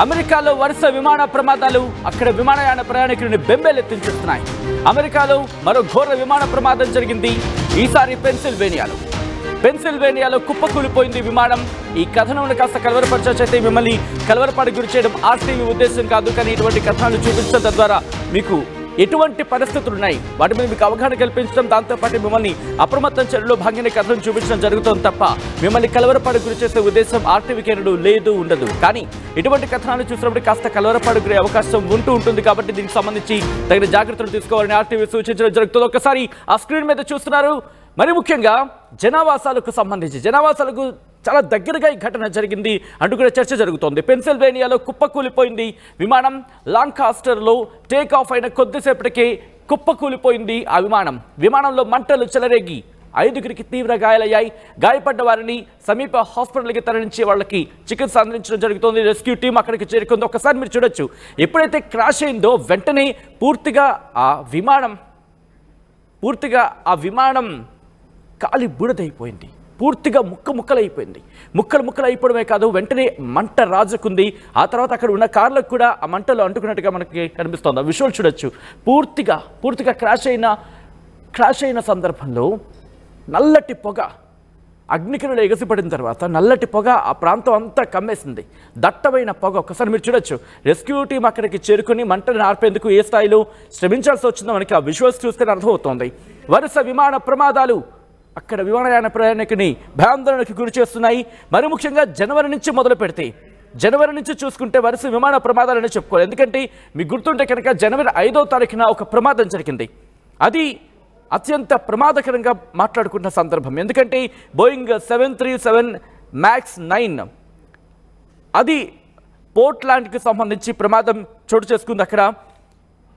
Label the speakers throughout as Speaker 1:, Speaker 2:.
Speaker 1: అమెరికాలో వరుస విమాన ప్రమాదాలు అక్కడ విమానయాన ప్రయాణికులను బెంబేలెత్తించేస్తున్నాయి. అమెరికాలో మరో ఘోర విమాన ప్రమాదం జరిగింది. ఈసారి పెన్సిల్వేనియాలో కుప్పకూలిపోయింది విమానం. ఈ కథనం కాస్త కలవరపరచైతే మిమ్మల్ని కలవరపాటు గురి చేయడం ఆర్టీవీ ఉద్దేశం కాదు. కానీ ఇటువంటి కథనాలు చూపించడం తద్వారా మీకు ఎటువంటి పరిస్థితులు ఉన్నాయి వాటి మీద మీకు అవగాహన కల్పించడం, దాంతోపాటు మిమ్మల్ని అప్రమత్తం చర్యలో భాగంగా కథనం చూపించడం జరుగుతుంది తప్ప మిమ్మల్ని కలవరపాటు గురి చేసే ఉద్దేశం ఆర్టీవీకి ఉండదు. కానీ ఇటువంటి కథనాలు చూసినప్పుడు కాస్త కలవరపాటు గురే అవకాశం ఉంటుంది. కాబట్టి దీనికి సంబంధించి తగిన జాగ్రత్తలు తీసుకోవాలని ఆర్టీవీ సూచించడం జరుగుతుంది. ఒకసారి ఆ స్క్రీన్ మీద చూస్తున్నారు. మరి ముఖ్యంగా జనావాసాలకు చాలా దగ్గరగా ఈ ఘటన జరిగింది అంటూ కూడా చర్చ జరుగుతోంది. పెన్సిల్వేనియాలో కుప్పకూలిపోయింది విమానం. లాంకాస్టర్లో టేక్ ఆఫ్ అయిన కొద్దిసేపటికే కుప్పకూలిపోయింది ఆ విమానంలో మంటలు చెలరేగి 5గురికి తీవ్ర గాయాలయ్యాయి. గాయపడ్డ వారిని సమీప హాస్పిటల్కి తరలించి వాళ్ళకి చికిత్స అందించడం జరుగుతోంది. రెస్క్యూ టీం అక్కడికి చేరుకుంది. ఒకసారి మీరు చూడొచ్చు, ఎప్పుడైతే క్రాష్ అయిందో వెంటనే పూర్తిగా ఆ విమానం కాలి బూడిదైపోయింది. పూర్తిగా ముక్కలు అయిపోవడమే కాదు, వెంటనే మంట రాజుకుంది. ఆ తర్వాత అక్కడ ఉన్న కార్లకు కూడా ఆ మంటలు అంటుకున్నట్టుగా మనకి కనిపిస్తోంది. ఆ విజువల్ చూడొచ్చు. పూర్తిగా క్రాష్ అయిన సందర్భంలో నల్లటి పొగ అగ్నికిరణలు ఎగసిపడిన తర్వాత నల్లటి పొగ ఆ ప్రాంతం అంతా కమ్మేసింది. దట్టమైన పొగ. ఒకసారి మీరు చూడొచ్చు, రెస్క్యూ టీం అక్కడికి చేరుకుని మంటను ఆర్పేందుకు ఏ స్థాయిలో శ్రమించాల్సి వచ్చిందో మనకి ఆ విజువల్స్ చూస్తే అర్థమవుతోంది. వరుస విమాన ప్రమాదాలు అక్కడ విమానయాన ప్రయాణికుని భయాందోళనకు గురి చేస్తున్నాయి. మరి ముఖ్యంగా జనవరి నుంచి చూసుకుంటే వరుస విమాన ప్రమాదాలని చెప్పుకోవాలి. ఎందుకంటే మీకు గుర్తుంటే కనుక జనవరి 5వ తారీఖున ఒక ప్రమాదం జరిగింది. అది అత్యంత ప్రమాదకరంగా మాట్లాడుకున్న సందర్భం. ఎందుకంటే బోయింగ్ 737 MAX 9 అది పోర్ట్లాండ్కి సంబంధించి ప్రమాదం చోటు చేసుకుంది అక్కడ.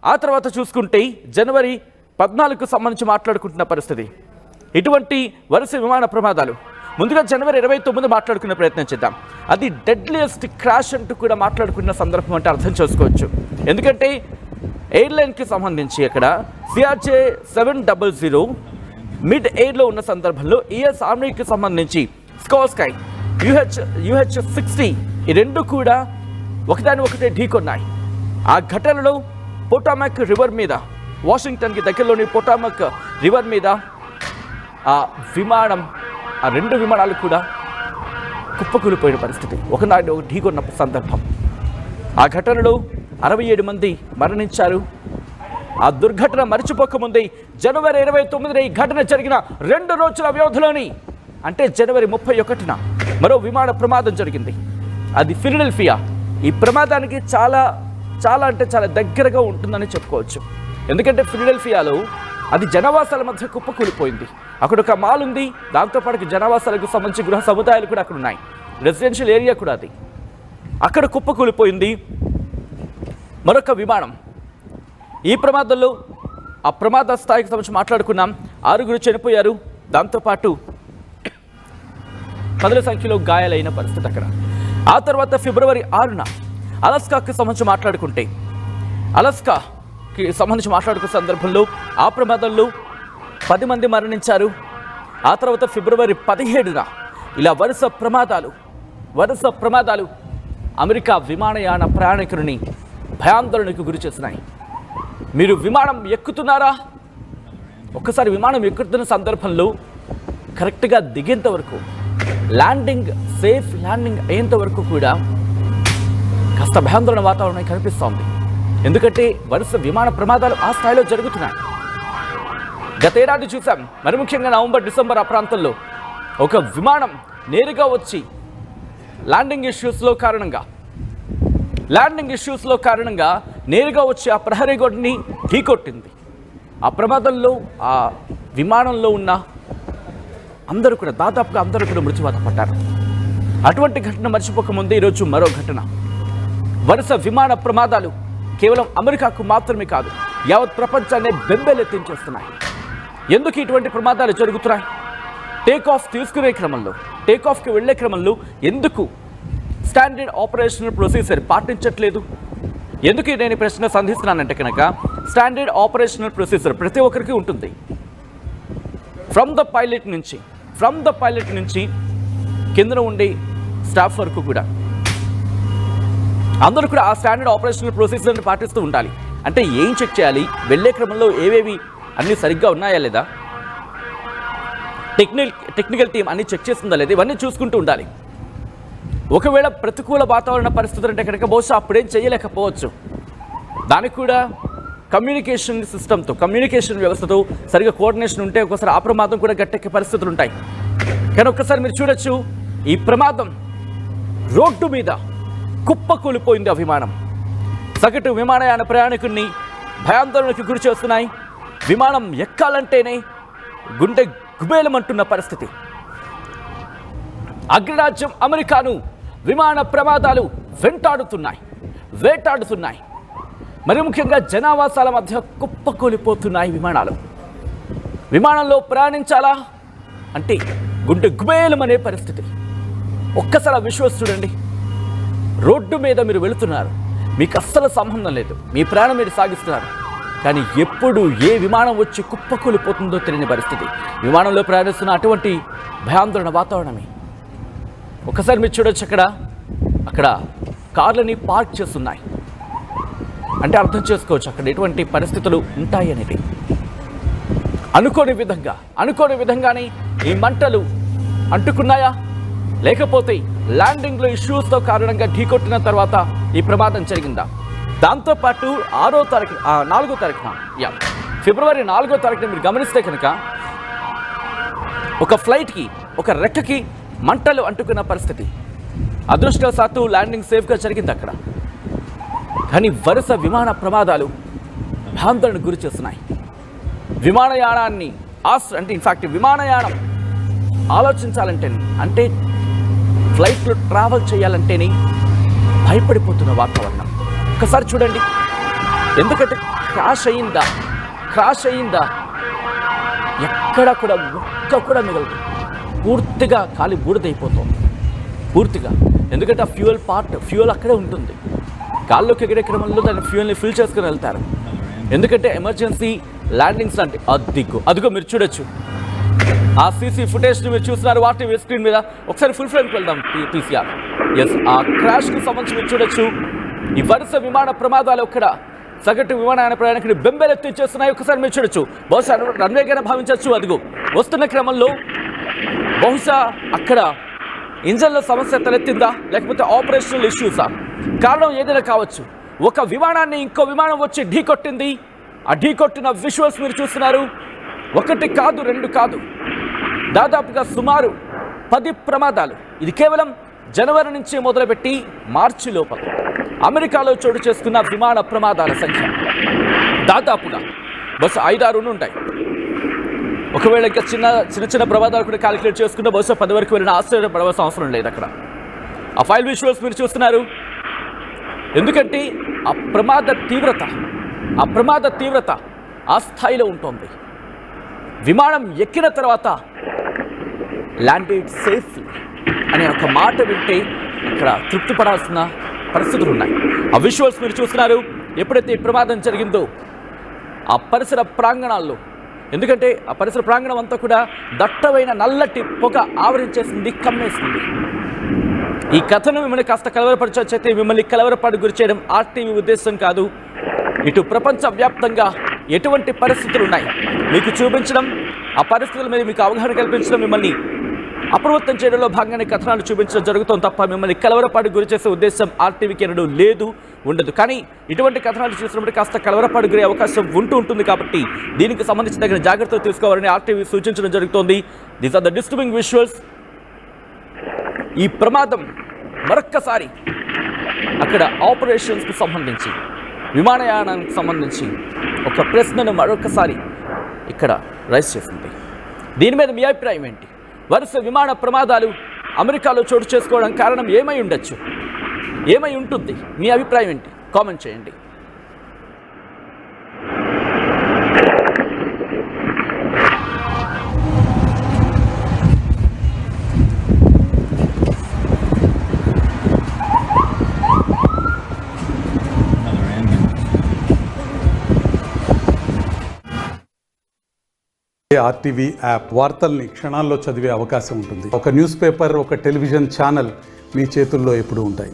Speaker 1: ఆ తర్వాత చూసుకుంటే జనవరి 14కు సంబంధించి మాట్లాడుకుంటున్న పరిస్థితి. ఇటువంటి వరుస విమాన ప్రమాదాలు ముందుగా జనవరి 29 మాట్లాడుకునే ప్రయత్నం చేద్దాం. అది డెడ్లియెస్ట్ క్రాష్ అంటూ కూడా మాట్లాడుకున్న సందర్భం అంటే అర్థం చేసుకోవచ్చు. ఎందుకంటే ఎయిర్లైన్కి సంబంధించి అక్కడ సిఆర్జే 700 మిడ్ ఎయిర్లో ఉన్న సందర్భంలో యుఎస్ ఆర్మీకి సంబంధించి స్కై UH-60 ఈ రెండు కూడా ఒకటే ఢీకొన్నాయి. ఆ ఘటనలో పొటామక్ రివర్ మీద, వాషింగ్టన్కి దగ్గరలోని పొటామక్ రివర్ మీద ఆ రెండు విమానాలు కూడా కుప్పకూలిపోయిన పరిస్థితి. ఒకనాడు ఢీకొన్న సందర్భం. ఆ ఘటనలో 67 మంది మరణించారు. ఆ దుర్ఘటన మరిచిపోకముందే జనవరి 29న ఈ ఘటన జరిగిన 2 రోజుల వ్యవధిలోని, అంటే జనవరి 31న మరో విమాన ప్రమాదం జరిగింది. అది ఫిలడెల్ఫియా. ఈ ప్రమాదానికి చాలా దగ్గరగా ఉంటుందని చెప్పుకోవచ్చు. ఎందుకంటే ఫిలడెల్ఫియాలో అది జనవాసాల మధ్య కుప్పకూలిపోయింది. అక్కడ ఒక మాల్ ఉంది. దాంతోపాటు జనవాసాలకు సంబంధించి గృహ సముదాయాలు కూడా అక్కడ ఉన్నాయి. రెసిడెన్షియల్ ఏరియా కూడా అది. అక్కడ కుప్పకూలిపోయింది మరొక విమానం. ఈ ప్రమాదంలో ఆ ప్రమాద స్థాయికి సంబంధించి మాట్లాడుకున్నాం. 6గురు చనిపోయారు. దాంతోపాటు 10ల సంఖ్యలో గాయాలైన పరిస్థితి అక్కడ. ఆ తర్వాత ఫిబ్రవరి 6న అలాస్కాకి సంబంధించి మాట్లాడుకుంటే, అలాస్కాకి సంబంధించి మాట్లాడుకునే సందర్భంలో ఆ ప్రమాదంలో 10 మంది మరణించారు. ఆ తర్వాత ఫిబ్రవరి 17న ఇలా వరుస ప్రమాదాలు అమెరికా విమానయాన ప్రయాణికులని భయాందోళనకు గురి చేస్తున్నాయి. మీరు విమానం ఎక్కుతున్నారా? ఒక్కసారి విమానం ఎక్కుతున్న సందర్భంలో కరెక్ట్గా దిగేంత వరకు, సేఫ్ ల్యాండింగ్ అయ్యేంత వరకు కూడా కాస్త భయాందోళన వాతావరణం కనిపిస్తోంది. ఎందుకంటే వరుస విమాన ప్రమాదాలు ఆ స్థాయిలో జరుగుతున్నాయి. గతేడాది చూసాం. మరి ముఖ్యంగా నవంబర్, డిసెంబర్ ఆ ప్రాంతంలో ఒక విమానం నేరుగా వచ్చి ల్యాండింగ్ ఇష్యూస్లో కారణంగా నేరుగా వచ్చి ఆ ప్రహరీ గోడని ఢీకొట్టింది. ఆ ప్రమాదంలో ఆ విమానంలో ఉన్న దాదాపుగా అందరూ కూడా మృత్యువాత పడ్డారు. అటువంటి ఘటన మర్చిపోకముందే ఈరోజు మరో ఘటన. వరుస విమాన ప్రమాదాలు కేవలం అమెరికాకు మాత్రమే కాదు, యావత్ ప్రపంచాన్ని బెంబేలెత్తించేస్తున్నాయి. ఎందుకు ఇటువంటి ప్రమాదాలు జరుగుతున్నాయి? టేకాఫ్కి వెళ్లే క్రమంలో ఎందుకు స్టాండర్డ్ ఆపరేషనల్ ప్రొసీజర్ పాటించట్లేదు? ఎందుకు నేను ఈ ప్రశ్న సంధిస్తున్నానంటే కనుక, స్టాండర్డ్ ఆపరేషనల్ ప్రొసీజర్ ప్రతి ఒక్కరికి ఉంటుంది. ఫ్రమ్ ద పైలట్ నుంచి కింద ఉండే స్టాఫ్ వరకు కూడా అందరూ కూడా ఆ స్టాండర్డ్ ఆపరేషనల్ ప్రొసీజర్ని పాటిస్తూ ఉండాలి. అంటే ఏం చెక్ చేయాలి, వెళ్ళే క్రమంలో ఏవేవి అన్నీ సరిగ్గా ఉన్నాయా లేదా, టెక్నికల్ టీం అన్ని చెక్ చేస్తుందా లేదా, ఇవన్నీ చూసుకుంటూ ఉండాలి. ఒకవేళ ప్రతికూల వాతావరణ పరిస్థితులు అంటే కనుక బహుశా అప్పుడేం చేయలేకపోవచ్చు. దానికి కూడా కమ్యూనికేషన్ సిస్టమ్తో, కమ్యూనికేషన్ వ్యవస్థతో సరిగా కోఆర్డినేషన్ ఉంటే ఒకసారి ఆ ప్రమాదం కూడా గట్టెక్కే పరిస్థితులు ఉంటాయి. కానీ ఒక్కసారి మీరు చూడొచ్చు, ఈ ప్రమాదం రోడ్డు మీద కుప్పకూలిపోయింది ఆ విమానం. సగటు విమానయాన ప్రయాణికుడిని భయాందోళనకు గురి చేస్తున్నాయి. విమానం ఎక్కాలంటేనే గుండె గుబేలమంటున్న పరిస్థితి. అగ్రరాజ్యం అమెరికాను విమాన ప్రమాదాలు వేటాడుతున్నాయి. మరి ముఖ్యంగా జనావాసాల మధ్య కుప్పకూలిపోతున్నాయి విమానాలు. విమానంలో ప్రయాణించాలా అంటే గుండె గుబేలమనే పరిస్థితి. ఒక్కసారి విశ్వాసం చూడండి. రోడ్డు మీద మీరు వెళుతున్నారు, మీకు అస్సలు సంబంధం లేదు, మీ ప్రయాణం మీరు సాగిస్తున్నారు. కానీ ఎప్పుడు ఏ విమానం వచ్చి కుప్పకూలిపోతుందో తెలియని పరిస్థితి. విమానంలో ప్రయాణిస్తున్న అటువంటి భయాందోళన వాతావరణమే. ఒకసారి మీరు చూడొచ్చు, అక్కడ కార్లని పార్క్ చేస్తున్నాయి. అంటే అర్థం చేసుకోవచ్చు అక్కడ ఎటువంటి పరిస్థితులు ఉంటాయి అనేది. అనుకోని విధంగానే ఈ మంటలు అంటుకున్నాయా, లేకపోతే ల్యాండింగ్లో ఇష్యూస్తో కారణంగా ఢీకొట్టిన తర్వాత ఈ ప్రమాదం జరిగిందా? దాంతోపాటు 4వ తారీఖున ఫిబ్రవరి 4వ తారీఖున మీరు గమనిస్తే కనుక ఒక ఫ్లైట్కి, ఒక రెక్కకి మంటలు అంటుకున్న పరిస్థితి. అదృష్టవశాత్తు ల్యాండింగ్ సేఫ్గా జరిగింది అక్కడ. కానీ వరుస విమాన ప్రమాదాలు ఆందోళనకు గురి చేస్తున్నాయి. విమానయానాన్ని విమానయానం ఆలోచించాలంటే, అంటే ఫ్లైట్లో ట్రావెల్ చేయాలంటేనే భయపడిపోతున్న వాతావరణం. ఒకసారి చూడండి, ఎందుకంటే క్రాష్ అయిందా ఎక్కడ కూడా ఒక్క కూడా మిగలదు. పూర్తిగా కాలి బూడిదైపోతుంది పూర్తిగా. ఎందుకంటే ఆ ఫ్యూయల్ అక్కడే ఉంటుంది. గాల్లోకి ఎగిరే క్రమంలో దాని ఫ్యూయల్ని ఫిల్ చేసుకుని వెళ్తారు. ఎందుకంటే ఎమర్జెన్సీ ల్యాండింగ్స్ అంటే అదిగో మీరు చూడొచ్చు. ఆ సీసీ ఫుటేజ్ని మీరు చూస్తున్నారు వాటి స్క్రీన్ మీద. ఒకసారి ఫుల్ ఫ్రేమ్కి వెళ్దాం పీసీఆర్. ఆ క్రాష్కి సంబంధించి మీరు చూడొచ్చు. ఈ వరుస విమాన ప్రమాదాలు అక్కడ సగటు విమానయాన ప్రయాణికుని బెంబేలెత్తించేస్తున్నాయి. ఒకసారి మీరు చూడొచ్చు. బహుశా రన్వేగానే భావించవచ్చు. అదిగో వస్తున్న క్రమంలో బహుశా అక్కడ ఇంజన్ల సమస్య తలెత్తిందా, లేకపోతే ఆపరేషనల్ ఇష్యూసా? కారణం ఏదైనా కావచ్చు. ఒక విమానాన్ని ఇంకో విమానం వచ్చి ఢీకొట్టింది. ఆ ఢీకొట్టిన విజువల్స్ మీరు చూస్తున్నారు. 1 కాదు 2 కాదు, దాదాపుగా సుమారు 10 ప్రమాదాలు. ఇది కేవలం జనవరి నుంచి మొదలుపెట్టి మార్చి లోపల అమెరికాలో చోటు చేసుకున్న విమాన ప్రమాదాల సంఖ్య దాదాపుగా బహుశా 5-6 ఉంటాయి. ఒకవేళ ఇంకా చిన్న ప్రమాదాలు కూడా క్యాలిక్యులేట్ చేసుకుంటే బహుశా 10 వరకు వెళ్ళిన ఆశ్చర్యపడవలసిన అవసరం లేదు. అక్కడ ఆ ఫైల్ విజువల్స్ మీరు చూస్తున్నారు. ఎందుకంటే ఆ ప్రమాద తీవ్రత ఆ స్థాయిలో ఉంటుంది. విమానం ఎక్కిన తర్వాత ల్యాండెడ్ సేఫ్లీ అనే ఒక మాట వింటే అక్కడ తృప్తి పడాల్సిన పరిస్థితులు ఉన్నాయి. ఆ విజువల్స్ మీరు చూస్తున్నారు. ఎప్పుడైతే ఈ ప్రమాదం జరిగిందో ఆ పరిసర ప్రాంగణాల్లో, ఎందుకంటే ఆ పరిసర ప్రాంగణం అంతా కూడా దట్టమైన నల్లటి పొగ ఆవరించేసింది, కమ్మేసింది. ఈ కథను మిమ్మల్ని కాస్త కలవరపరచొచ్చైతే మిమ్మల్ని కలవరపాటు గురి చేయడం ఆర్టీవీ ఉద్దేశం కాదు. ఇటు ప్రపంచవ్యాప్తంగా ఎటువంటి పరిస్థితులు ఉన్నాయి మీకు చూపించడం, ఆ పరిస్థితుల మీద మీకు అవగాహన కల్పించడం, మిమ్మల్ని అప్రమత్తం చేయడంలో భాగంగానే కథనాలు చూపించడం జరుగుతుంది తప్ప మిమ్మల్ని కలవరపాటు గురి చేసే ఉద్దేశం ఆర్టీవీకి ఉండదు. కానీ ఇటువంటి కథనాలు చూసినప్పుడు కాస్త కలవరపాటు గురే అవకాశం ఉంటుంది. కాబట్టి దీనికి సంబంధించి తగిన జాగ్రత్తలు తీసుకోవాలని ఆర్టీవీ సూచించడం జరుగుతోంది. These are the disturbing visuals. ఈ ప్రమాదం మరొక్కసారి అక్కడ ఆపరేషన్స్కి సంబంధించి, విమానయానానికి సంబంధించి ఒక ప్రశ్నను మరొకసారి ఇక్కడ రైజ్ చేసింది. దీని మీద మీ అభిప్రాయం ఏంటి? వరుస విమాన ప్రమాదాలు అమెరికాలో చోటు చేసుకోవడం కారణం ఏమై ఉంటుంది? మీ అభిప్రాయం ఏంటి? కామెంట్ చేయండి.
Speaker 2: ఆర్టీవీ యాప్ వార్తల్ని క్షణాల్లో చదివే అవకాశం ఉంటుంది. ఒక న్యూస్ పేపర్, ఒక టెలివిజన్ ఛానల్ మీ చేతుల్లో ఎప్పుడూ ఉంటాయి.